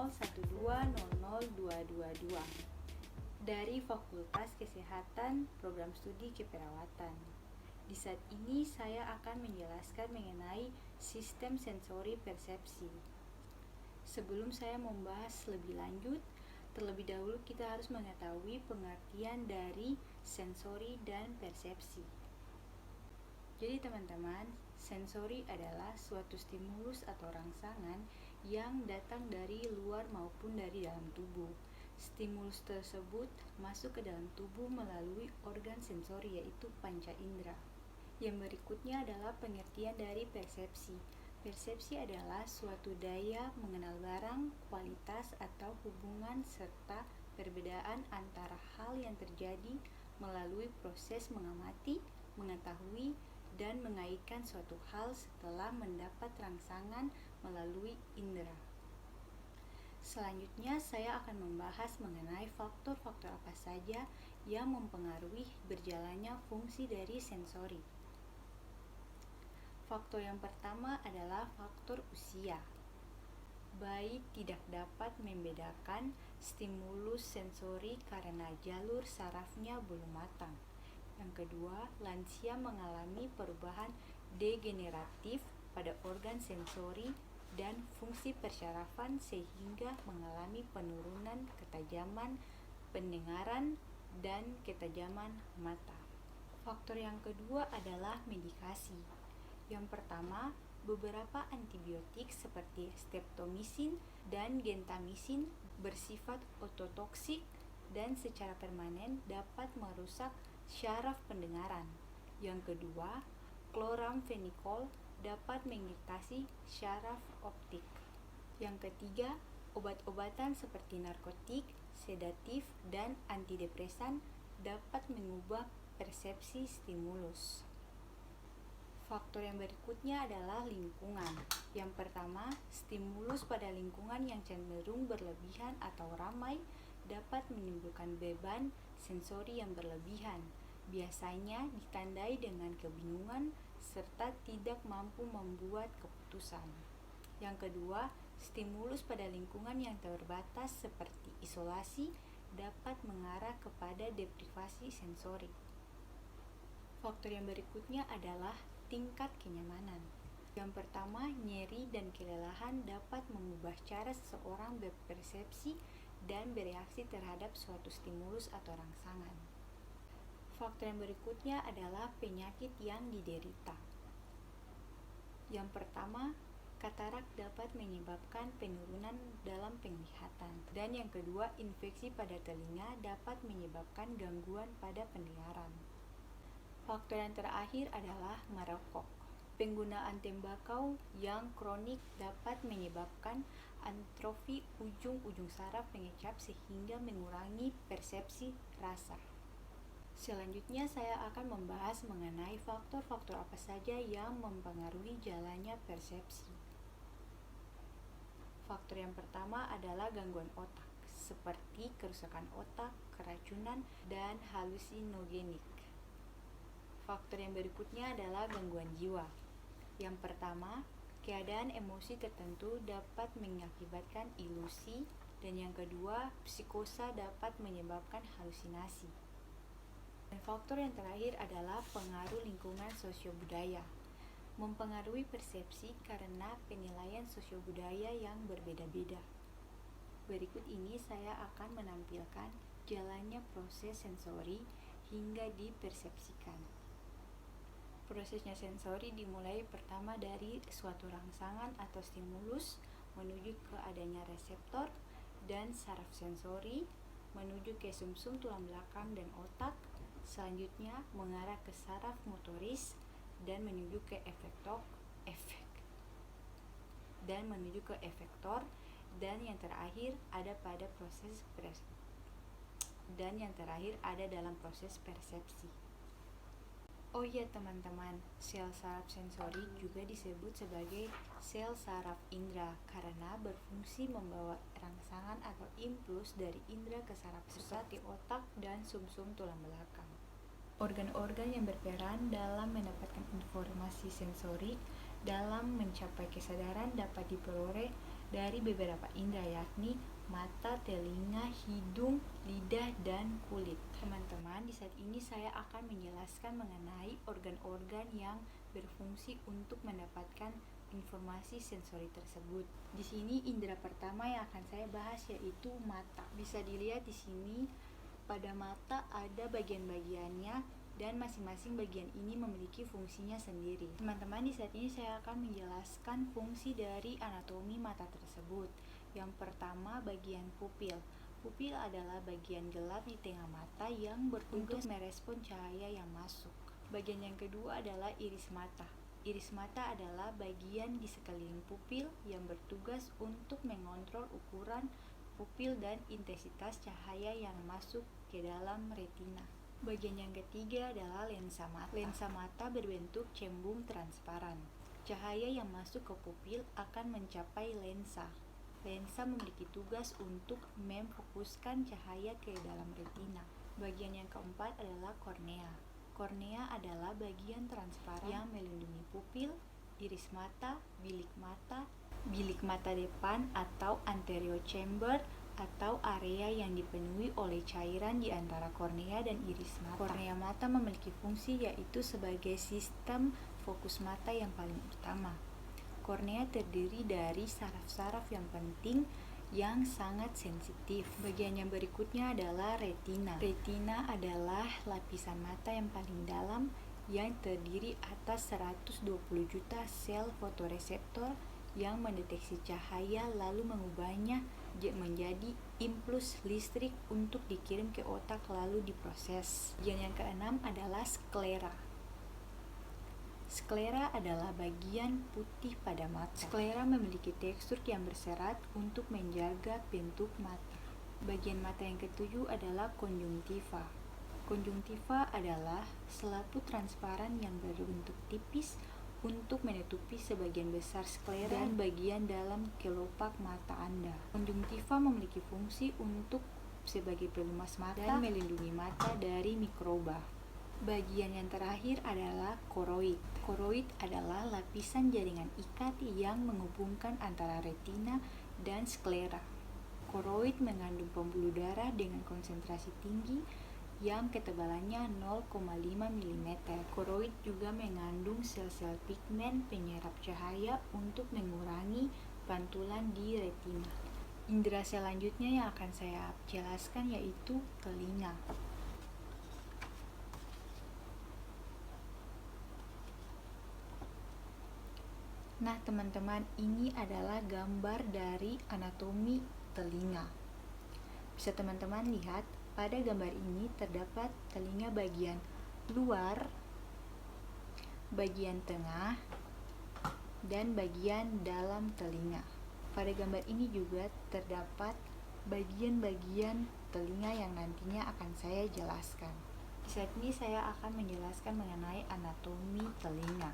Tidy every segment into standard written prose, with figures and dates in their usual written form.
00120022 dari Fakultas Kesehatan Program Studi Keperawatan. Di saat ini saya akan menjelaskan mengenai sistem sensori persepsi. Sebelum saya membahas lebih lanjut, terlebih dahulu kita harus mengetahui pengertian dari sensori dan persepsi. Jadi teman-teman, sensori adalah suatu stimulus atau rangsangan yang datang dari luar maupun dari dalam tubuh. Stimulus tersebut masuk ke dalam tubuh melalui organ sensori yaitu panca indera. Yang berikutnya adalah pengertian dari persepsi. Persepsi adalah suatu daya mengenal barang, kualitas atau hubungan serta perbedaan antara hal yang terjadi melalui proses mengamati, mengetahui, dan mengaitkan suatu hal setelah mendapat rangsangan melalui indera. Selanjutnya saya akan membahas mengenai faktor-faktor apa saja yang mempengaruhi berjalannya fungsi dari sensori. Faktor yang pertama adalah faktor usia. Bayi tidak dapat membedakan stimulus sensori karena jalur sarafnya belum matang. Yang kedua, lansia mengalami perubahan degeneratif pada organ sensori dan fungsi persyarafan sehingga mengalami penurunan ketajaman pendengaran dan ketajaman mata. Faktor yang kedua adalah medikasi. Yang pertama, beberapa antibiotik seperti streptomycin dan gentamicin bersifat ototoksik dan secara permanen dapat merusak syaraf pendengaran. Yang kedua, chloramphenicol dapat mengiritasi syaraf optik. Yang ketiga, obat-obatan seperti narkotik, sedatif, dan antidepresan dapat mengubah persepsi stimulus. Faktor yang berikutnya adalah lingkungan. Yang pertama, stimulus pada lingkungan yang cenderung berlebihan atau ramai dapat menimbulkan beban sensori yang berlebihan. Biasanya ditandai dengan kebingungan serta tidak mampu membuat keputusan. Yang kedua, stimulus pada lingkungan yang terbatas seperti isolasi dapat mengarah kepada deprivasi sensori. Faktor yang berikutnya adalah tingkat kenyamanan. Yang pertama, nyeri dan kelelahan dapat mengubah cara seseorang berpersepsi dan bereaksi terhadap suatu stimulus atau rangsangan. Faktor yang berikutnya adalah penyakit yang diderita. Yang pertama, katarak dapat menyebabkan penurunan dalam penglihatan. Dan yang kedua, infeksi pada telinga dapat menyebabkan gangguan pada pendengaran. Faktor yang terakhir adalah merokok. Penggunaan tembakau yang kronik dapat menyebabkan atrofi ujung-ujung saraf pengecap sehingga mengurangi persepsi rasa. Selanjutnya saya akan membahas mengenai faktor-faktor apa saja yang mempengaruhi jalannya persepsi. Faktor yang pertama adalah gangguan otak, seperti kerusakan otak, keracunan, dan halusinogenik. Faktor yang berikutnya adalah gangguan jiwa. Yang pertama, keadaan emosi tertentu dapat mengakibatkan ilusi, dan yang kedua, psikosa dapat menyebabkan halusinasi. Dan faktor yang terakhir adalah pengaruh lingkungan sosiobudaya. Mempengaruhi persepsi karena penilaian sosiobudaya yang berbeda-beda. Berikut ini saya akan menampilkan jalannya proses sensori hingga dipersepsikan. Prosesnya sensori dimulai pertama dari suatu rangsangan atau stimulus menuju ke adanya reseptor dan saraf sensori, menuju ke sumsum tulang belakang dan otak, selanjutnya mengarah ke saraf motoris dan menuju ke efektor, dan yang terakhir ada dalam proses persepsi. Oh iya teman-teman, sel saraf sensori juga disebut sebagai sel saraf indera karena berfungsi membawa rangsangan atau impuls dari indera ke saraf pusat di otak dan sumsum tulang belakang. Organ-organ yang berperan dalam mendapatkan informasi sensori dalam mencapai kesadaran dapat diperoleh dari beberapa indera, yakni mata, telinga, hidung, lidah, dan kulit. Teman-teman, di saat ini saya akan menjelaskan mengenai organ-organ yang berfungsi untuk mendapatkan informasi sensori tersebut. Di sini indera pertama yang akan saya bahas yaitu mata. Bisa dilihat di sini pada mata ada bagian-bagiannya dan masing-masing bagian ini memiliki fungsinya sendiri. Teman-teman, di saat ini saya akan menjelaskan fungsi dari anatomi mata tersebut. Yang pertama, bagian pupil. Pupil adalah bagian gelap di tengah mata yang bertugas merespon cahaya yang masuk. Bagian yang kedua adalah iris mata. Iris mata adalah bagian di sekeliling pupil yang bertugas untuk mengontrol ukuran pupil dan intensitas cahaya yang masuk ke dalam retina. Bagian yang ketiga adalah lensa mata. Lensa mata berbentuk cembung transparan. Cahaya yang masuk ke pupil akan mencapai lensa. Lensa memiliki tugas untuk memfokuskan cahaya ke dalam retina. Bagian yang keempat adalah kornea. Kornea adalah bagian transparan yang melindungi pupil, iris mata, bilik mata depan atau anterior chamber, atau area yang dipenuhi oleh cairan di antara kornea dan iris mata. Kornea mata memiliki fungsi yaitu sebagai sistem fokus mata yang paling utama. Kornea terdiri dari saraf-saraf yang penting yang sangat sensitif. Bagian yang berikutnya adalah retina. Retina adalah lapisan mata yang paling dalam yang terdiri atas 120 juta sel fotoreseptor yang mendeteksi cahaya lalu mengubahnya menjadi impuls listrik untuk dikirim ke otak lalu diproses. Bagian yang keenam adalah sklera. Sklera adalah bagian putih pada mata. Sklera memiliki tekstur yang berserat untuk menjaga bentuk mata. Bagian mata yang ketujuh adalah konjungtiva. Konjungtiva adalah selaput transparan yang berbentuk tipis untuk menutupi sebagian besar sklera dan bagian dalam kelopak mata Anda. Konjungtiva memiliki fungsi untuk sebagai pelumas mata dan melindungi mata dari mikroba. Bagian yang terakhir adalah koroid. Koroid adalah lapisan jaringan ikat yang menghubungkan antara retina dan sklera. Koroid mengandung pembuluh darah dengan konsentrasi tinggi yang ketebalannya 0,5 mm. Koroid juga mengandung sel-sel pigmen penyerap cahaya untuk mengurangi pantulan di retina. Indera selanjutnya yang akan saya jelaskan yaitu telinga. Nah, teman-teman, ini adalah gambar dari anatomi telinga. Bisa teman-teman lihat, pada gambar ini terdapat telinga bagian luar, bagian tengah, dan bagian dalam telinga. Pada gambar ini juga terdapat bagian-bagian telinga yang nantinya akan saya jelaskan. Di saat ini saya akan menjelaskan mengenai anatomi telinga.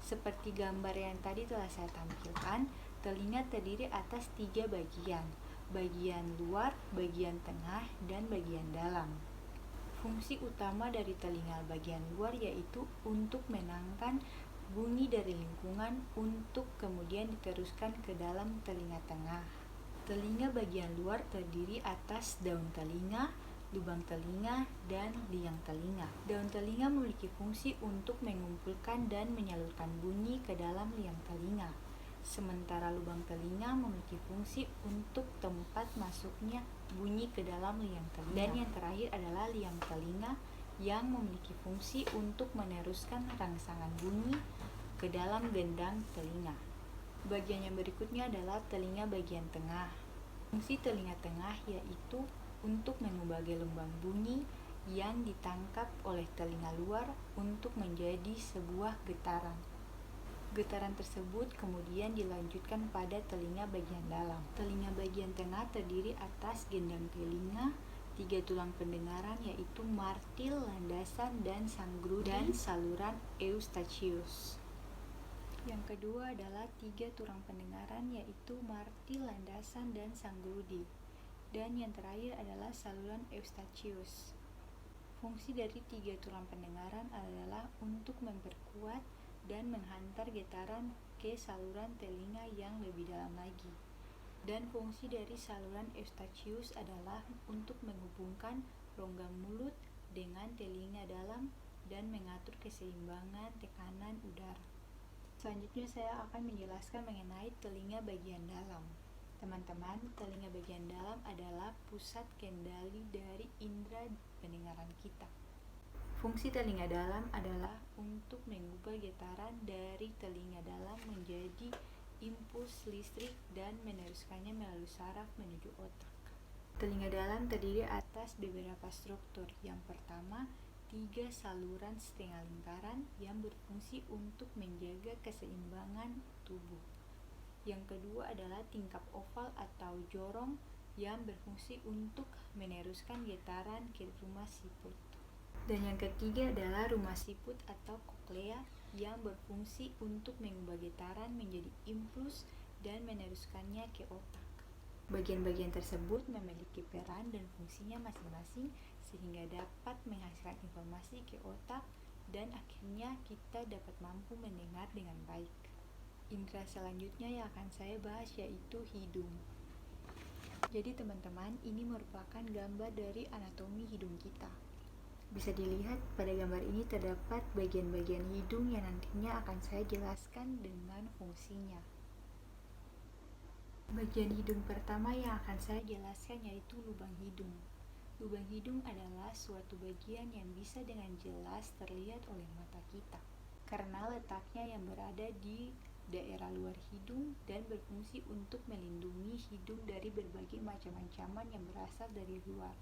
Seperti gambar yang tadi telah saya tampilkan, telinga terdiri atas 3 bagian. Bagian luar, bagian tengah, dan bagian dalam. Fungsi utama dari telinga bagian luar yaitu untuk menangkap bunyi dari lingkungan untuk kemudian diteruskan ke dalam telinga tengah. Telinga bagian luar terdiri atas daun telinga, lubang telinga, dan liang telinga. Daun telinga memiliki fungsi untuk mengumpulkan dan menyalurkan bunyi ke dalam liang telinga. Sementara lubang telinga memiliki fungsi untuk tempat masuknya bunyi ke dalam liang telinga. Dan yang terakhir adalah liang telinga yang memiliki fungsi untuk meneruskan rangsangan bunyi ke dalam gendang telinga. Bagian yang berikutnya adalah telinga bagian tengah. Fungsi telinga tengah yaitu untuk mengubah gelombang bunyi yang ditangkap oleh telinga luar untuk menjadi sebuah getaran. Getaran tersebut kemudian dilanjutkan pada telinga bagian dalam. Telinga bagian tengah terdiri atas gendang telinga, 3 tulang pendengaran yaitu martil, landasan, dan sangrudi, dan saluran eustachius. Yang kedua adalah 3 tulang pendengaran yaitu martil, landasan, dan sangrudi. Dan yang terakhir adalah saluran eustachius. Fungsi dari 3 tulang pendengaran adalah untuk memperkuat dan menghantar getaran ke saluran telinga yang lebih dalam lagi. Dan fungsi dari saluran Eustachius adalah untuk menghubungkan rongga mulut dengan telinga dalam dan mengatur keseimbangan tekanan udara. Selanjutnya saya akan menjelaskan mengenai telinga bagian dalam. Teman-teman, telinga bagian dalam adalah pusat kendali dari indera pendengaran kita. Fungsi telinga dalam adalah untuk mengubah getaran dari telinga dalam menjadi impuls listrik dan meneruskannya melalui saraf menuju otak. Telinga dalam terdiri atas beberapa struktur. Yang pertama, 3 saluran setengah lingkaran yang berfungsi untuk menjaga keseimbangan tubuh. Yang kedua adalah tingkap oval atau jorong yang berfungsi untuk meneruskan getaran ke rumah siput. Dan yang ketiga adalah rumah siput atau koklea yang berfungsi untuk mengubah getaran menjadi impuls dan meneruskannya ke otak. Bagian-bagian tersebut memiliki peran dan fungsinya masing-masing sehingga dapat menghasilkan informasi ke otak dan akhirnya kita dapat mampu mendengar dengan baik. Indera selanjutnya yang akan saya bahas yaitu hidung. Jadi teman-teman, ini merupakan gambar dari anatomi hidung kita. Bisa dilihat pada gambar ini terdapat bagian-bagian hidung yang nantinya akan saya jelaskan dengan fungsinya. Bagian hidung pertama yang akan saya jelaskan yaitu lubang hidung. Lubang hidung adalah suatu bagian yang bisa dengan jelas terlihat oleh mata kita karena letaknya yang berada di daerah luar hidung dan berfungsi untuk melindungi hidung dari berbagai macam ancaman yang berasal dari luar.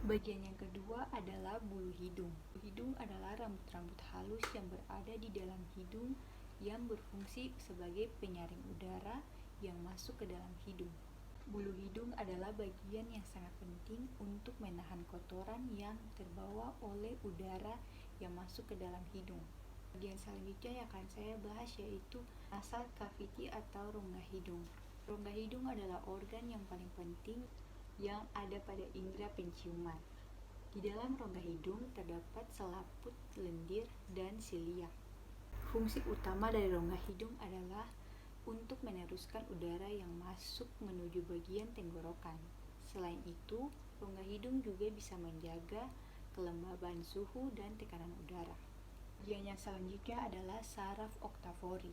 Bagian yang kedua adalah bulu hidung. Bulu hidung adalah rambut-rambut halus yang berada di dalam hidung yang berfungsi sebagai penyaring udara yang masuk ke dalam hidung. Bulu hidung adalah bagian yang sangat penting untuk menahan kotoran yang terbawa oleh udara yang masuk ke dalam hidung. Bagian selanjutnya yang akan saya bahas yaitu nasal cavity atau rongga hidung. Rongga hidung adalah organ yang paling penting yang ada pada indera penciuman. Di dalam rongga hidung terdapat selaput, lendir, dan silia. Fungsi utama dari rongga hidung adalah untuk meneruskan udara yang masuk menuju bagian tenggorokan. Selain itu, rongga hidung juga bisa menjaga kelembaban suhu dan tekanan udara. Bagian yang selanjutnya adalah saraf oktavori.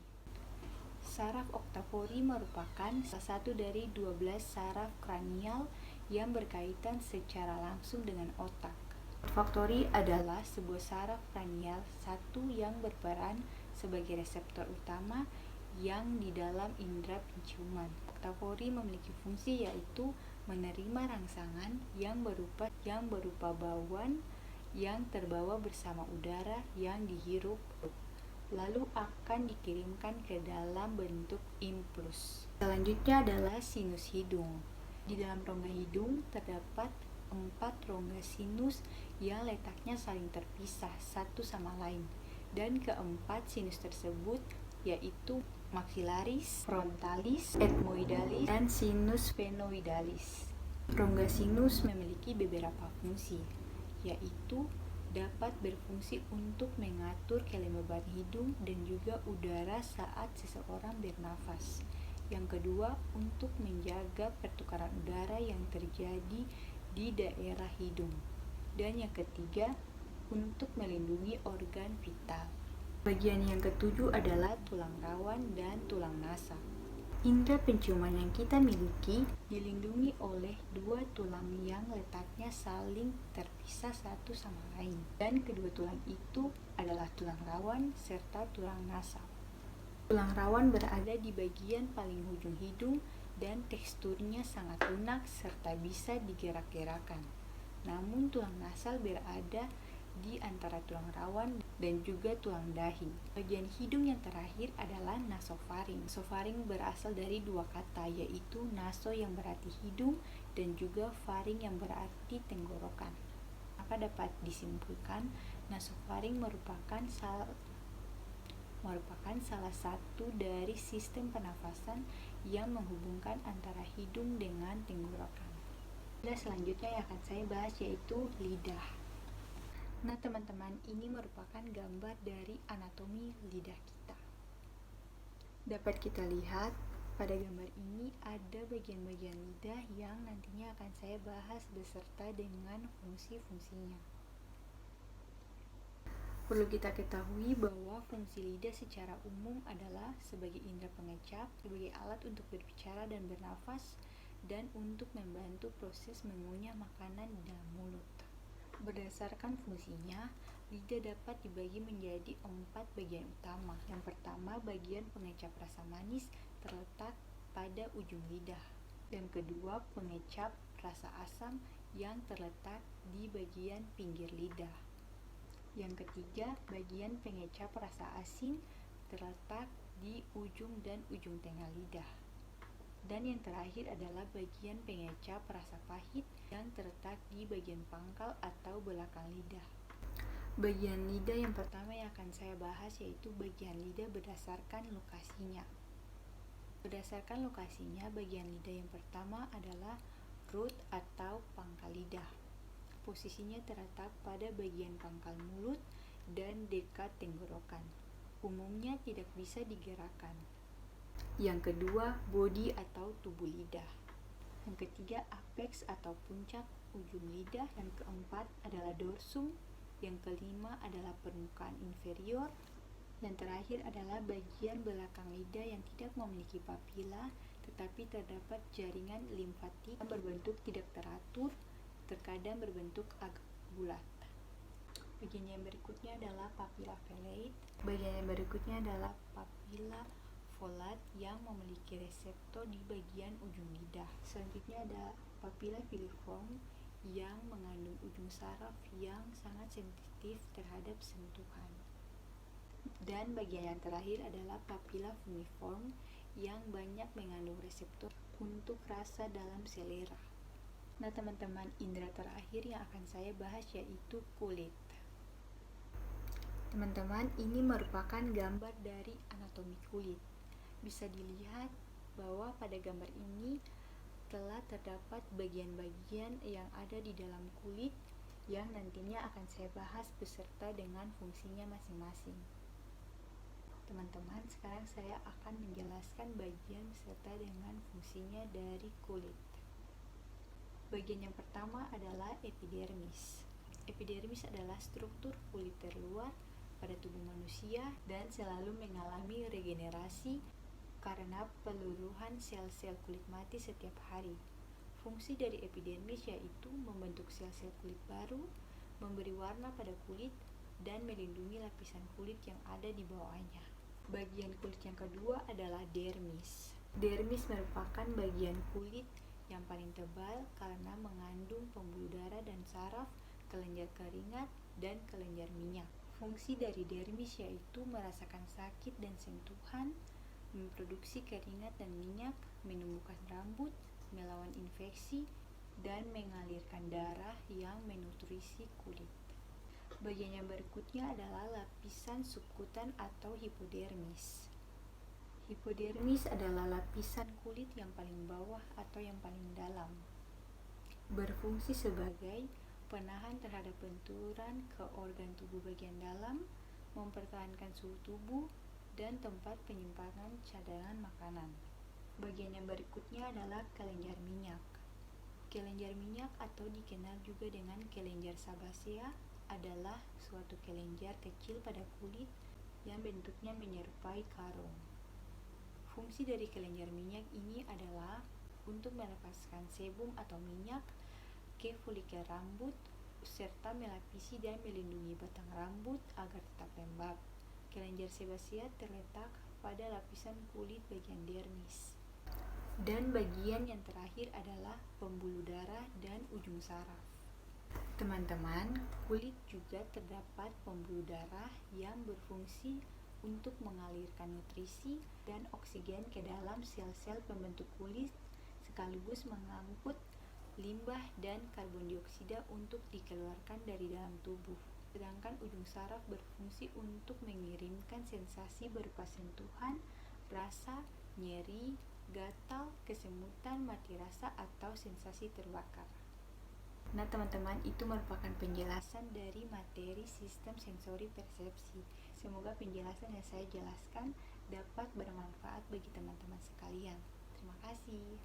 Saraf oktavori merupakan salah satu dari 12 saraf kranial yang berkaitan secara langsung dengan otak. Olfaktori adalah sebuah saraf kranial satu yang berperan sebagai reseptor utama yang di dalam indera penciuman. Oktavori memiliki fungsi yaitu menerima rangsangan yang berupa bauan yang terbawa bersama udara yang dihirup, lalu akan dikirimkan ke dalam bentuk impuls. Selanjutnya adalah sinus hidung. Di dalam rongga hidung terdapat 4 rongga sinus yang letaknya saling terpisah satu sama lain, dan keempat sinus tersebut yaitu maxillaris, frontalis, ethmoidalis, dan sinus sphenoidalis. Rongga sinus memiliki beberapa fungsi, yaitu dapat berfungsi untuk mengatur kelembaban hidung dan juga udara saat seseorang bernafas. Yang kedua, untuk menjaga pertukaran udara yang terjadi di daerah hidung. Dan yang ketiga, untuk melindungi organ vital. Bagian yang ketujuh adalah tulang rawan dan tulang nasal. Indera penciuman yang kita miliki dilindungi oleh 2 tulang yang letaknya saling terpisah satu sama lain. Dan kedua tulang itu adalah tulang rawan serta tulang nasal. Tulang rawan berada di bagian paling ujung hidung dan teksturnya sangat lunak serta bisa digerak-gerakan. Namun tulang nasal berada di antara tulang rawan dan juga tulang dahi. Bagian hidung yang terakhir adalah nasofaring. Nasofaring berasal dari 2 kata, yaitu naso yang berarti hidung dan juga faring yang berarti tenggorokan. Maka dapat disimpulkan nasofaring merupakan salah satu dari sistem pernafasan yang menghubungkan antara hidung dengan tenggorokan. Dan selanjutnya yang akan saya bahas yaitu lidah. Nah teman-teman, ini merupakan gambar dari anatomi lidah kita. Dapat kita lihat Pada gambar ini ada bagian-bagian lidah yang nantinya akan saya bahas beserta dengan fungsi-fungsinya. Perlu kita ketahui bahwa fungsi lidah secara umum adalah sebagai indera pengecap, sebagai alat untuk berbicara dan bernafas, dan untuk membantu proses mengunyah makanan di dalam mulut. Berdasarkan fungsinya, lidah dapat dibagi menjadi 4 bagian utama. Yang pertama, bagian pengecap rasa manis terletak pada ujung lidah. Yang kedua, pengecap rasa asam yang terletak di bagian pinggir lidah. Yang ketiga, bagian pengecap rasa asin terletak di ujung dan ujung tengah lidah. Dan yang terakhir adalah bagian pengecap rasa pahit yang terletak di bagian pangkal atau belakang lidah. Bagian lidah yang pertama yang akan saya bahas yaitu bagian lidah berdasarkan lokasinya. Berdasarkan lokasinya, bagian lidah yang pertama adalah root atau pangkal lidah. Posisinya terletak pada bagian pangkal mulut dan dekat tenggorokan. Umumnya tidak bisa digerakkan. Yang kedua, bodi atau tubuh lidah. Yang ketiga, apex atau puncak ujung lidah. Yang keempat adalah dorsum. Yang kelima adalah permukaan inferior. Dan terakhir adalah bagian belakang lidah yang tidak memiliki papila, tetapi terdapat jaringan limfatik yang berbentuk tidak teratur, terkadang berbentuk agak bulat. Bagian yang berikutnya adalah papilla velate. Bagian yang berikutnya adalah papilla volat yang memiliki reseptor di bagian ujung lidah. Selanjutnya ada papilla filiform yang mengandung ujung saraf yang sangat sensitif terhadap sentuhan. Dan bagian yang terakhir adalah papilla fumiform yang banyak mengandung reseptor untuk rasa dalam selera. Nah teman-teman, indera terakhir yang akan saya bahas yaitu kulit. Teman-teman, ini merupakan gambar dari anatomi kulit. Bisa dilihat bahwa pada gambar ini telah terdapat bagian-bagian yang ada di dalam kulit yang nantinya akan saya bahas beserta dengan fungsinya masing-masing. Teman-teman, sekarang saya akan menjelaskan bagian beserta dengan fungsinya dari kulit. Bagian yang pertama adalah epidermis. Epidermis adalah struktur kulit terluar pada tubuh manusia dan selalu mengalami regenerasi karena peluruhan sel-sel kulit mati setiap hari. Fungsi dari epidermis yaitu membentuk sel-sel kulit baru, memberi warna pada kulit, dan melindungi lapisan kulit yang ada di bawahnya. Bagian kulit yang kedua adalah dermis. Dermis merupakan bagian kulit yang paling tebal karena mengandung pembuluh darah dan saraf, kelenjar keringat, dan kelenjar minyak. Fungsi dari dermis yaitu merasakan sakit dan sentuhan, memproduksi keringat dan minyak, menumbuhkan rambut, melawan infeksi, dan mengalirkan darah yang menutrisi kulit. Bagian yang berikutnya adalah lapisan subkutan atau hipodermis. Hipodermis adalah lapisan kulit yang paling bawah atau yang paling dalam. Berfungsi sebagai penahan terhadap benturan ke organ tubuh bagian dalam, mempertahankan suhu tubuh, dan tempat penyimpanan cadangan makanan. Bagian yang berikutnya adalah kelenjar minyak. Kelenjar minyak atau dikenal juga dengan kelenjar sebasea adalah suatu kelenjar kecil pada kulit yang bentuknya menyerupai karung. Fungsi dari kelenjar minyak ini adalah untuk melepaskan sebum atau minyak ke folikel rambut serta melapisi dan melindungi batang rambut agar tetap lembab. Kelenjar sebasea terletak pada lapisan kulit bagian dermis. Dan bagian yang terakhir adalah pembuluh darah dan ujung saraf. Teman-teman, kulit juga terdapat pembuluh darah yang berfungsi untuk mengalirkan nutrisi dan oksigen ke dalam sel-sel pembentuk kulit sekaligus mengangkut limbah dan karbon dioksida untuk dikeluarkan dari dalam tubuh. Sedangkan ujung saraf berfungsi untuk mengirimkan sensasi berupa sentuhan, rasa, nyeri, gatal, kesemutan, mati rasa, atau sensasi terbakar. Nah teman-teman, itu merupakan penjelasan dari materi sistem sensori persepsi. Semoga penjelasan yang saya jelaskan dapat bermanfaat bagi teman-teman sekalian. Terima kasih.